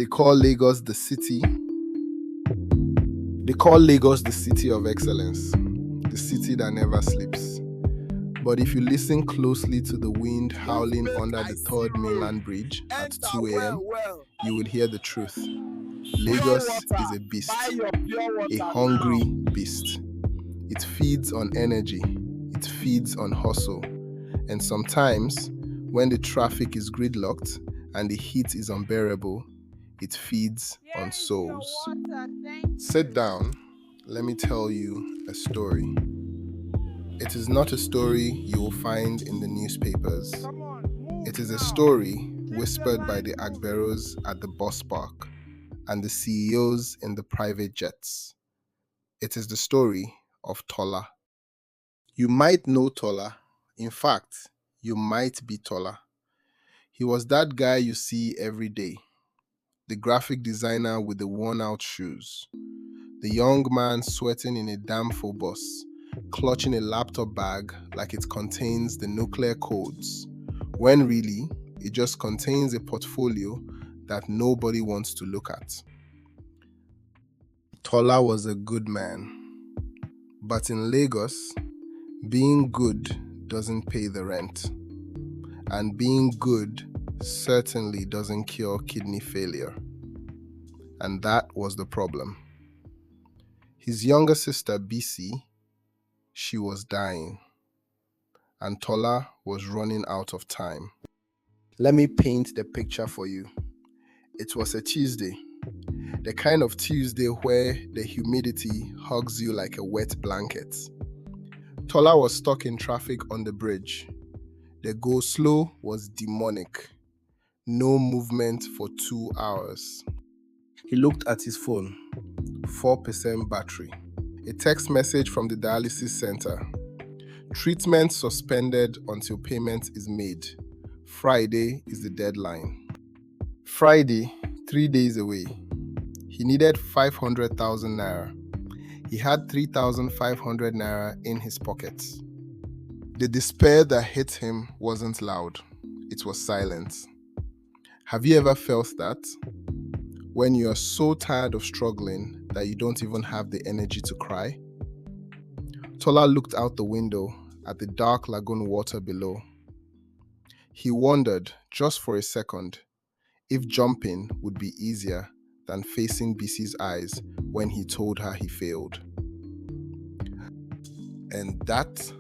They call Lagos the city. They call Lagos the city of excellence, the city that never sleeps. But if you listen closely to the wind howling under the third mainland bridge at 2 a.m., you would hear the truth. Lagos is a beast, a hungry beast. It feeds on energy, it feeds on hustle. And sometimes, when the traffic is gridlocked and the heat is unbearable, it feeds on souls. Sit down, let me tell you a story. It is not a story you will find in the newspapers. It is a story whispered by the Agberos at the bus park and the CEOs in the private jets. It is the story of Tola. You might know Tola. In fact, you might be Tola. He was that guy you see every day. The graphic designer with the worn-out shoes. The young man sweating in a Danfo bus, clutching a laptop bag like it contains the nuclear codes, when really, it just contains a portfolio that nobody wants to look at. Tola was a good man. But in Lagos, being good doesn't pay the rent. And being good certainly doesn't cure kidney failure. And that was the problem. His younger sister, BC, she was dying. And Tola was running out of time. Let me paint the picture for you. It was a Tuesday. The kind of Tuesday where the humidity hugs you like a wet blanket. Tola was stuck in traffic on the bridge. The go slow was demonic. No movement for 2 hours. He looked at his phone. 4% battery. A text message from the dialysis center. Treatment suspended until payment is made. Friday is the deadline. Friday, 3 days away. He needed 500,000 naira. He had 3,500 naira in his pockets. The despair that hit him wasn't loud. It was silent. Have you ever felt that? When you are so tired of struggling that you don't even have the energy to cry? Tola looked out the window at the dark lagoon water below. He wondered, just for a second, if jumping would be easier than facing BC's eyes when he told her he failed. And that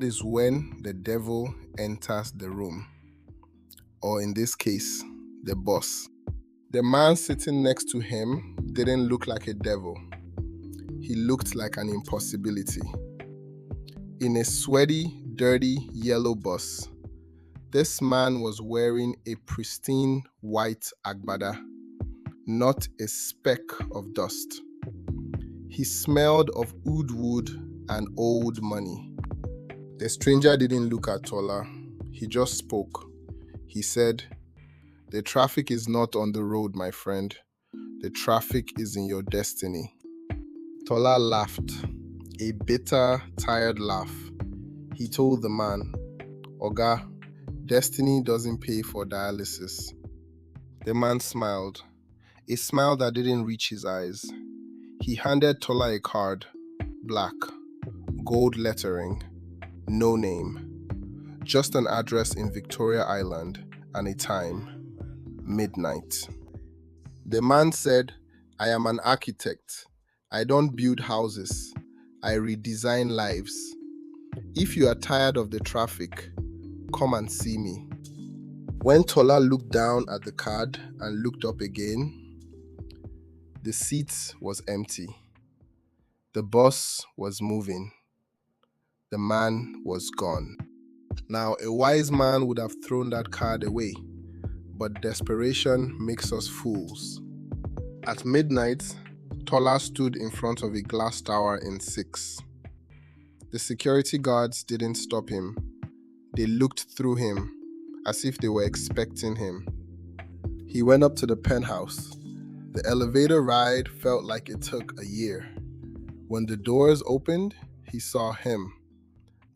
is when the devil enters the room. Or in this case, the boss. The man sitting next to him didn't look like a devil. He looked like an impossibility. In a sweaty, dirty, yellow bus, this man was wearing a pristine white agbada, not a speck of dust. He smelled of oud wood and old money. The stranger didn't look at Tola. He just spoke. He said, "The traffic is not on the road, my friend. The traffic is in your destiny." Tola laughed, a bitter, tired laugh. He told the man, "Oga, destiny doesn't pay for dialysis." The man smiled, a smile that didn't reach his eyes. He handed Tola a card, black, gold lettering, no name, just an address in Victoria Island and a time, midnight. The man said, "I am an architect. I don't build houses. I redesign lives. If you are tired of the traffic, come and see me." When Tola looked down at the card and looked up again, the seat was empty. The bus was moving. The man was gone. Now, a wise man would have thrown that card away, but desperation makes us fools. At midnight, Tola stood in front of a glass tower in 6. The security guards didn't stop him. They looked through him as if they were expecting him. He went up to the penthouse. The elevator ride felt like it took a year. When the doors opened, he saw him,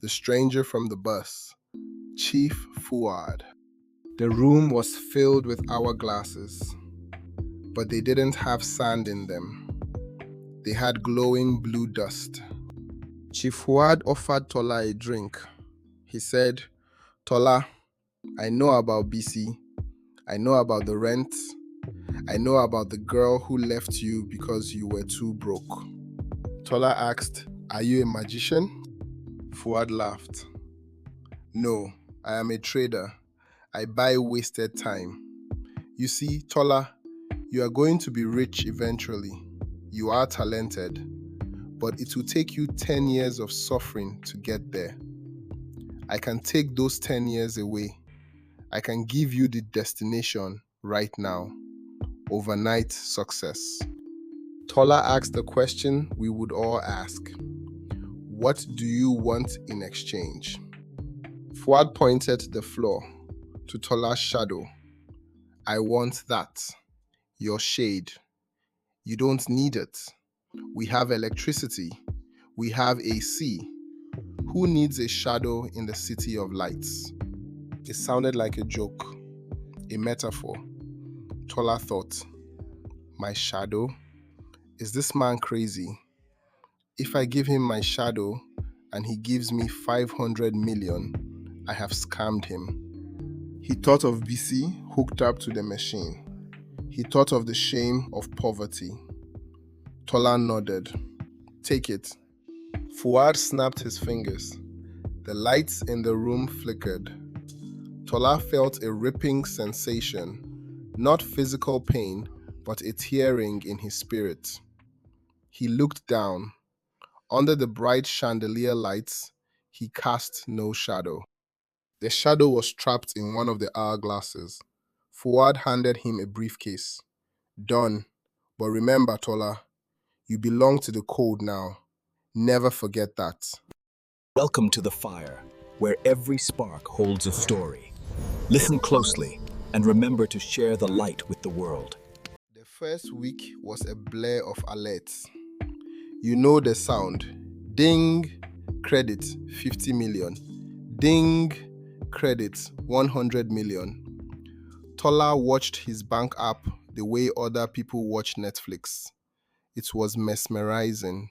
the stranger from the bus, Chief Fuad. The room was filled with hourglasses, but they didn't have sand in them. They had glowing blue dust. Chief Fuad offered Tola a drink. He said, "Tola, I know about BC. I know about the rent. I know about the girl who left you because you were too broke." Tola asked, "Are you a magician?" Fuad laughed. "No, I am a trader. I buy wasted time. You see, Tola, you are going to be rich eventually. You are talented, but it will take you 10 years of suffering to get there. I can take those 10 years away. I can give you the destination right now. Overnight success." Tola asked the question we would all ask. What do you want in exchange? Fuad pointed to the floor, to Tola's shadow. "I want that. Your shade. You don't need it. We have electricity. We have AC. Who needs a shadow in the city of lights?" It sounded like a joke, a metaphor. Tola thought, "My shadow? Is this man crazy? If I give him my shadow and he gives me 500 million, I have scammed him." He thought of BC hooked up to the machine. He thought of the shame of poverty. Tola nodded. "Take it." Fuad snapped his fingers. The lights in the room flickered. Tola felt a ripping sensation, not physical pain, but a tearing in his spirit. He looked down. Under the bright chandelier lights, he cast no shadow. The shadow was trapped in one of the hourglasses. Fuad handed him a briefcase. "Done. But remember, Tola, you belong to the code now. Never forget that." Welcome to the fire, where every spark holds a story. Listen closely and remember to share the light with the world. The first week was a blur of alerts. You know the sound. Ding, credit 50 million. Ding, credit 100 million. Tola watched his bank app the way other people watch Netflix. It was mesmerizing.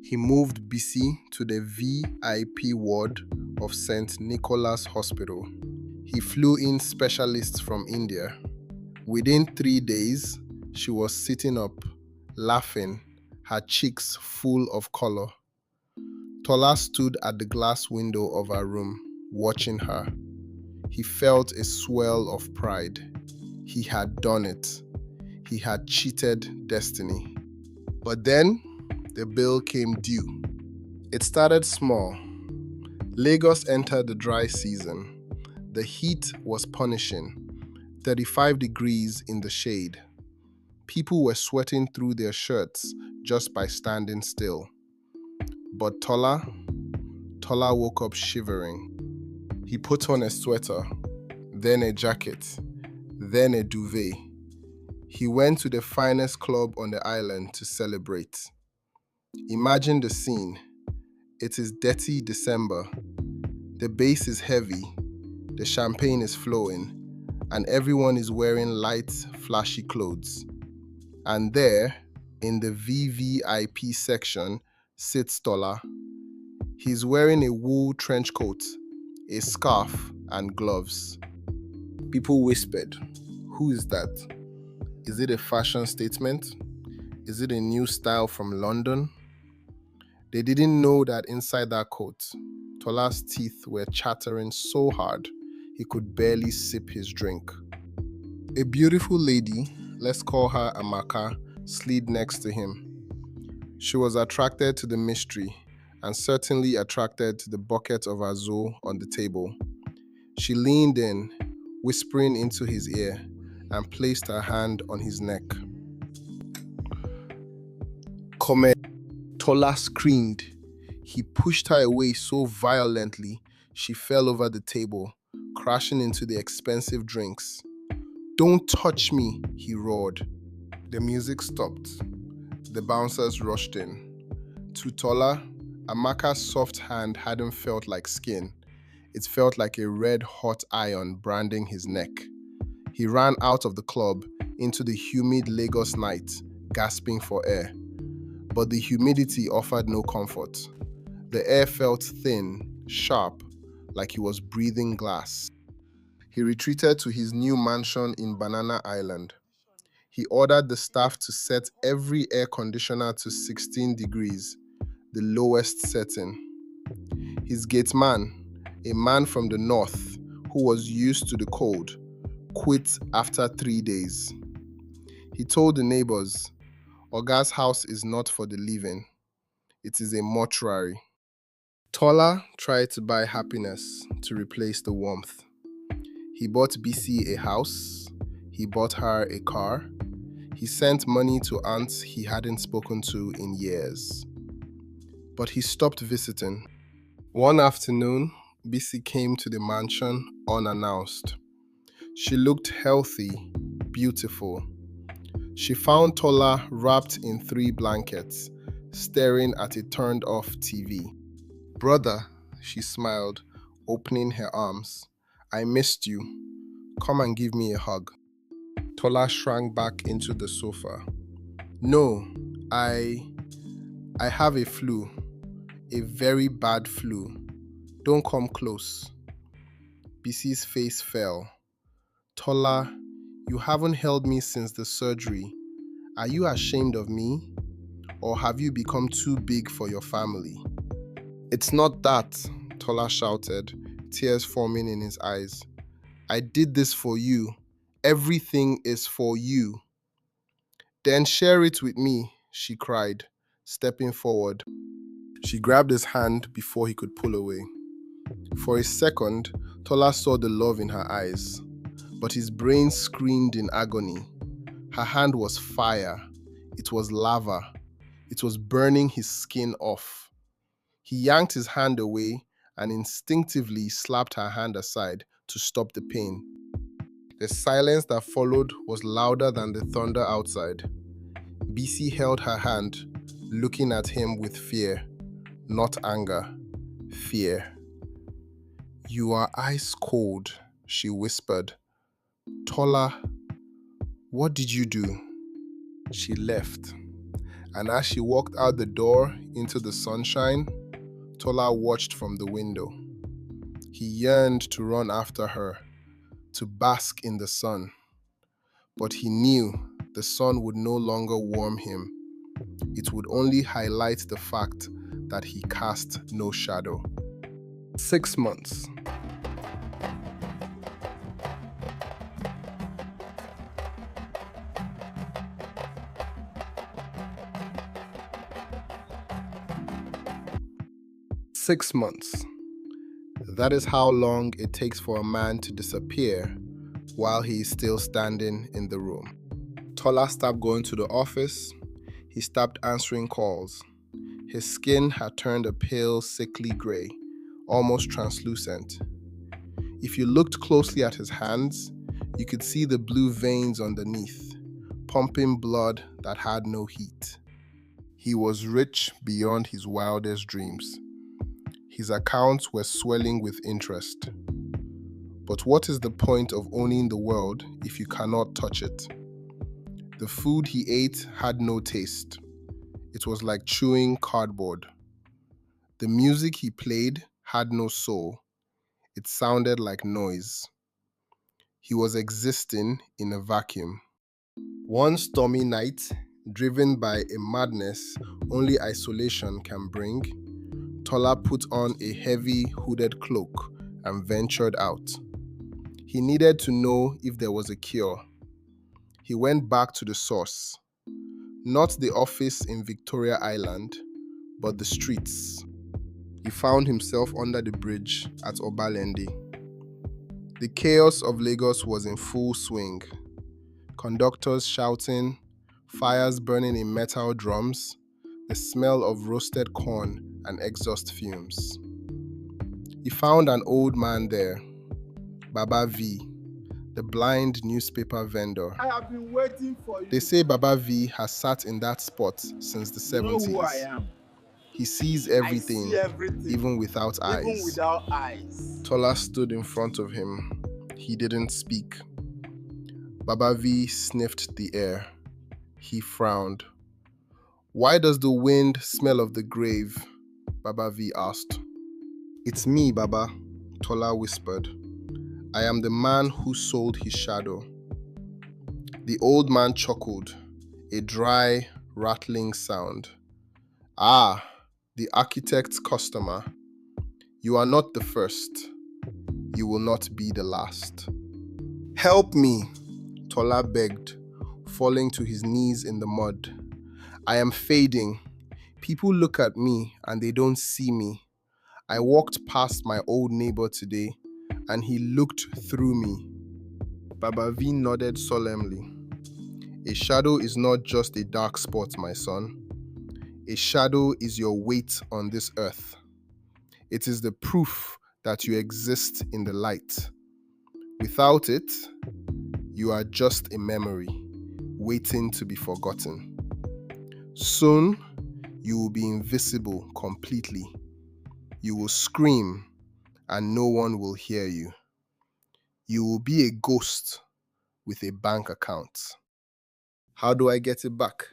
He moved BC to the VIP ward of St. Nicholas Hospital. He flew in specialists from India. Within 3 days, she was sitting up, laughing, her cheeks full of color. Tola stood at the glass window of her room, watching her. He felt a swell of pride. He had done it. He had cheated destiny. But then, the bill came due. It started small. Lagos entered the dry season. The heat was punishing. 35 degrees in the shade. People were sweating through their shirts just by standing still. But Tola woke up shivering. He put on a sweater, then a jacket, then a duvet. He went to the finest club on the island to celebrate. Imagine the scene. It is dirty December. The bass is heavy, the champagne is flowing, and everyone is wearing light, flashy clothes. And there, in the VVIP section, sits Tola. He's wearing a wool trench coat, a scarf, and gloves. People whispered, "Who is that? Is it a fashion statement? Is it a new style from London?" They didn't know that inside that coat, Tola's teeth were chattering so hard he could barely sip his drink. A beautiful lady, let's call her Amaka, slid next to him. She was attracted to the mystery and certainly attracted to the bucket of azo on the table. She leaned in, whispering into his ear, and placed her hand on his neck. "Come." Tola screamed. He pushed her away so violently she fell over the table, crashing into the expensive drinks. "Don't touch me," he roared. The music stopped. The bouncers rushed in. To Tola, Amaka's soft hand hadn't felt like skin. It felt like a red-hot iron branding his neck. He ran out of the club into the humid Lagos night, gasping for air. But the humidity offered no comfort. The air felt thin, sharp, like he was breathing glass. He retreated to his new mansion in Banana Island. He ordered the staff to set every air conditioner to 16 degrees, the lowest setting. His gateman, a man from the north who was used to the cold, quit after 3 days. He told the neighbors, "Oga's house is not for the living. It is a mortuary." Tola tried to buy happiness to replace the warmth. He bought BC a house. He bought her a car. He sent money to aunts he hadn't spoken to in years. But he stopped visiting. One afternoon, BC came to the mansion unannounced. She looked healthy, beautiful. She found Tola wrapped in 3 blankets, staring at a turned-off TV. "Brother," she smiled, opening her arms. "I missed you. Come and give me a hug." Tola shrank back into the sofa. "No, I have a flu. A very bad flu. Don't come close." BC's face fell. "Tola, you haven't held me since the surgery. Are you ashamed of me? Or have you become too big for your family?" "It's not that," Tola shouted, tears forming in his eyes. "I did this for you. Everything is for you." "Then share it with me," she cried, stepping forward. She grabbed his hand before he could pull away. For a second, Tola saw the love in her eyes, but his brain screamed in agony. Her hand was fire. It was lava. It was burning his skin off. He yanked his hand away and instinctively slapped her hand aside to stop the pain. The silence that followed was louder than the thunder outside. BC held her hand, looking at him with fear, not anger, fear. "You are ice cold," she whispered. "Tola, what did you do?" She left, and as she walked out the door into the sunshine, Tola watched from the window. He yearned to run after her, to bask in the sun. But he knew the sun would no longer warm him. It would only highlight the fact that he cast no shadow. 6 months. Six months. That is how long it takes for a man to disappear while he is still standing in the room. Tola stopped going to the office. He stopped answering calls. His skin had turned a pale, sickly gray, almost translucent. If you looked closely at his hands, you could see the blue veins underneath, pumping blood that had no heat. He was rich beyond his wildest dreams. His accounts were swelling with interest. But what is the point of owning the world if you cannot touch it? The food he ate had no taste. It was like chewing cardboard. The music he played had no soul. It sounded like noise. He was existing in a vacuum. One stormy night, driven by a madness only isolation can bring, Tola put on a heavy hooded cloak and ventured out. He needed to know if there was a cure. He went back to the source. Not the office in Victoria Island, but the streets. He found himself under the bridge at Obalende. The chaos of Lagos was in full swing. Conductors shouting, fires burning in metal drums, the smell of roasted corn and exhaust fumes. He found an old man there, Baba V, the blind newspaper vendor. I have been waiting for you. They say Baba V has sat in that spot since the 70s. You know who I am. He sees I everything, see everything, even without eyes. even without eyes. Tola stood in front of him. He didn't speak. Baba V sniffed the air. He frowned. "Why does the wind smell of the grave?" Baba V asked. "It's me, Baba," Tola whispered. "I am the man who sold his shadow." The old man chuckled, a dry, rattling sound. "Ah, the architect's customer. You are not the first. You will not be the last." "Help me," Tola begged, falling to his knees in the mud. "I am fading. People look at me and they don't see me. I walked past my old neighbor today and he looked through me." Baba V nodded solemnly. "A shadow is not just a dark spot, my son. A shadow is your weight on this earth. It is the proof that you exist in the light. Without it, you are just a memory, waiting to be forgotten. Soon, you will be invisible completely. You will scream, and no one will hear you. You will be a ghost with a bank account." "How do I get it back?"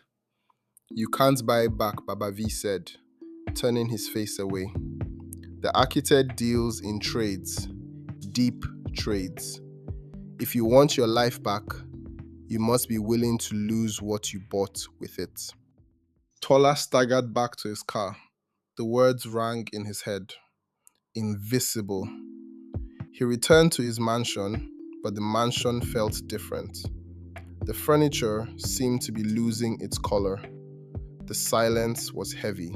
"You can't buy it back," Baba V said, turning his face away. "The architect deals in trades, deep trades. If you want your life back, you must be willing to lose what you bought with it." Tola staggered back to his car. The words rang in his head. Invisible. He returned to his mansion, but the mansion felt different. The furniture seemed to be losing its color. The silence was heavy.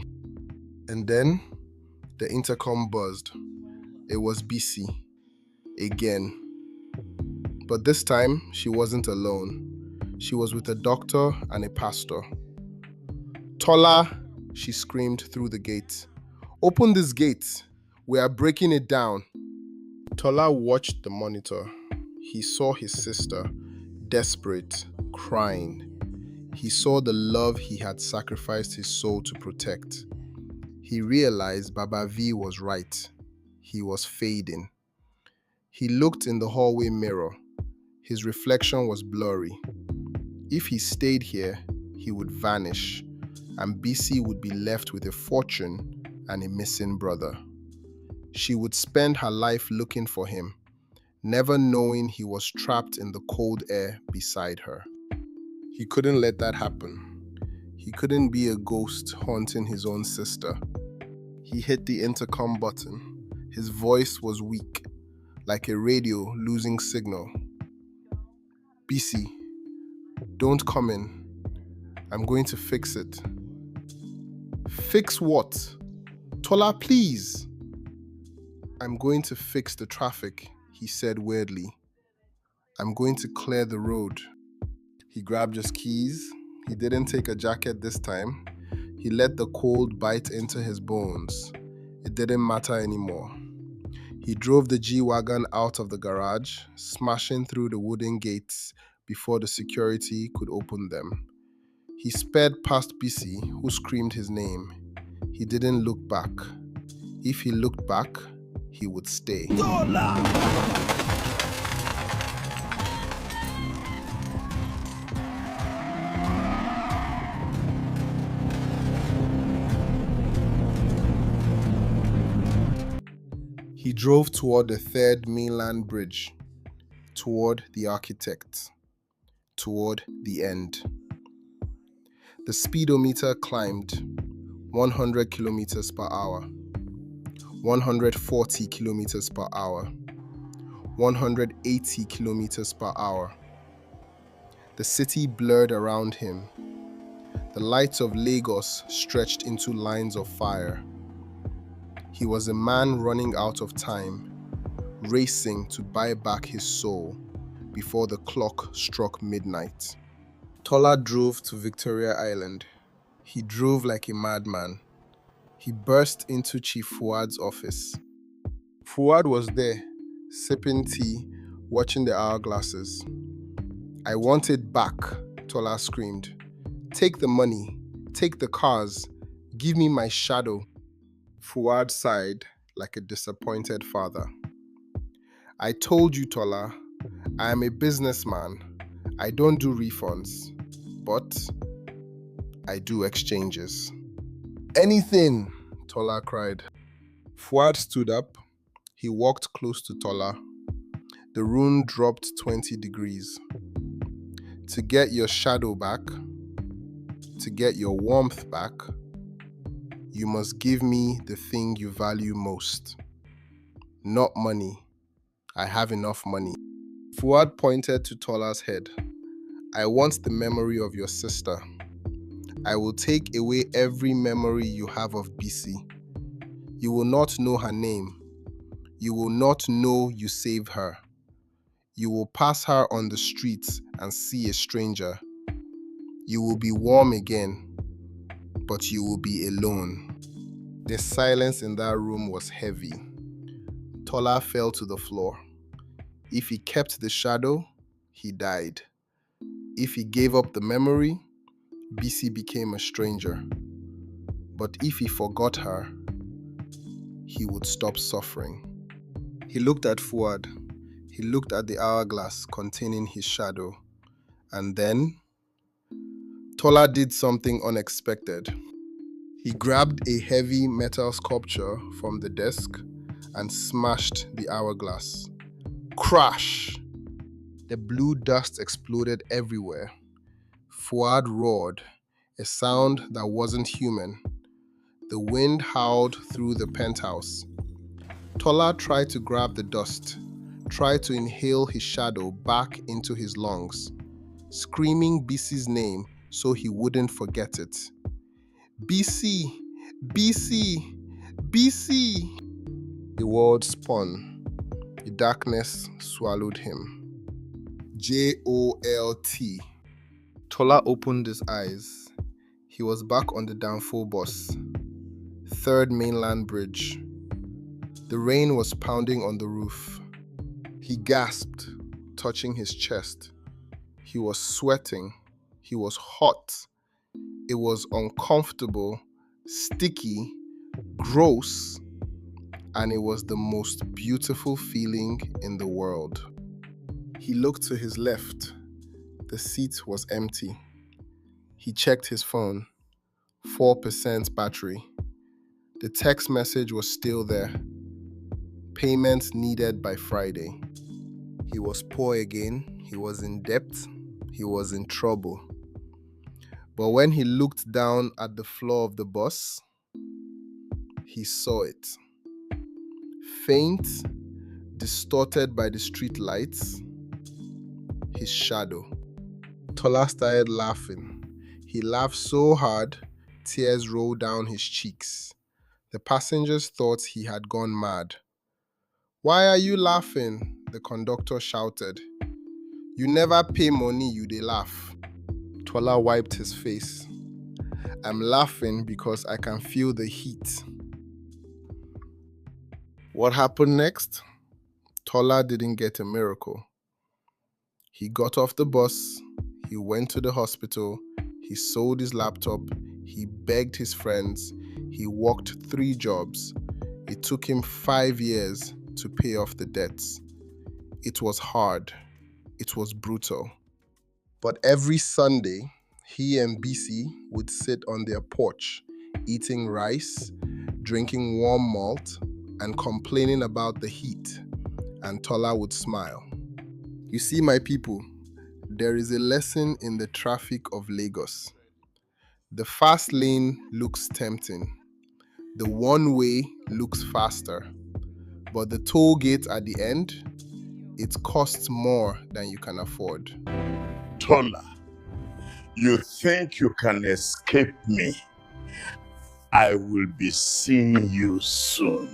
And then the intercom buzzed. It was BC. Again. But this time, she wasn't alone. She was with a doctor and a pastor. "Tola," she screamed through the gate. "Open this gate. We are breaking it down." Tola watched the monitor. He saw his sister, desperate, crying. He saw the love he had sacrificed his soul to protect. He realized Baba V was right. He was fading. He looked in the hallway mirror. His reflection was blurry. If he stayed here, he would vanish, and BC would be left with a fortune and a missing brother. She would spend her life looking for him, never knowing he was trapped in the cold air beside her. He couldn't let that happen. He couldn't be a ghost haunting his own sister. He hit the intercom button. His voice was weak, like a radio losing signal. "BC, don't come in. I'm going to fix it." "Fix what?" "Tola, please." "I'm going to fix the traffic," he said weirdly. "I'm going to clear the road." He grabbed his keys. He didn't take a jacket this time. He let the cold bite into his bones. It didn't matter anymore. He drove the G-Wagon out of the garage, smashing through the wooden gates before the security could open them. He sped past BC, who screamed his name. He didn't look back. If he looked back, he would stay. Tola! He drove toward the third mainland bridge, toward the architect, toward the end. The speedometer climbed 100 kilometers per hour, 140 kilometers per hour, 180 kilometers per hour. The city blurred around him. The lights of Lagos stretched into lines of fire. He was a man running out of time, racing to buy back his soul before the clock struck midnight. Tola drove to Victoria Island. He drove like a madman. He burst into Chief Fuad's office. Fuad was there, sipping tea, watching the hourglasses. "I want it back," Tola screamed. "Take the money, take the cars, Give me my shadow. Fuad sighed like a disappointed father. I told you, Tola, I am a businessman. I don't do refunds, but I do exchanges. Anything, Tola cried. Fuad stood up. He walked close to Tola. The room dropped 20 degrees. To get your shadow back, to get your warmth back, you must give me the thing you value most. Not money. I have enough money. Fuad pointed to Tola's head. I want the memory of your sister. I will take away every memory you have of BC. You will not know her name. You will not know you saved her. You will pass her on the streets and see a stranger. You will be warm again, but you will be alone. The silence in that room was heavy. Tola fell to the floor. If he kept the shadow, he died. If he gave up the memory, BC became a stranger. But if he forgot her, he would stop suffering. He looked at Fuad. He looked at the hourglass containing his shadow. And then, Tola did something unexpected. He grabbed a heavy metal sculpture from the desk and smashed the hourglass. Crash! The blue dust exploded everywhere. Fuad roared, a sound that wasn't human. The wind howled through the penthouse. Tola tried to grab the dust, tried to inhale his shadow back into his lungs, screaming BC's name so he wouldn't forget it. BC! BC! BC! The world spun. The darkness swallowed him. JOLT. Tola opened his eyes. He was back on the Danfo bus. Third mainland bridge. The rain was pounding on the roof. He gasped, touching his chest. He was sweating. He was hot. It was uncomfortable, sticky, gross, and it was the most beautiful feeling in the world. He looked to his left. The seat was empty. He checked his phone. 4% battery. The text message was still there. Payment needed by Friday. He was poor again. He was in debt. He was in trouble. But when he looked down at the floor of the bus, he saw it. Faint, distorted by the street lights, his shadow. Tola started laughing. He laughed so hard, tears rolled down his cheeks. The passengers thought he had gone mad. Why are you laughing? The conductor shouted. You never pay money, you dey laugh. Tola wiped his face. I'm laughing because I can feel the heat. What happened next? Tola didn't get a miracle. He got off the bus, he went to the hospital, he sold his laptop, he begged his friends, he worked 3 jobs. It took him 5 years to pay off the debts. It was hard. It was brutal. But every Sunday, he and BC would sit on their porch, eating rice, drinking warm malt, and complaining about the heat. And Tola would smile. You see, my people, there is a lesson in the traffic of Lagos. The fast lane looks tempting. The one way looks faster. But the toll gate at the end, it costs more than you can afford. Tola, you think you can escape me? I will be seeing you soon.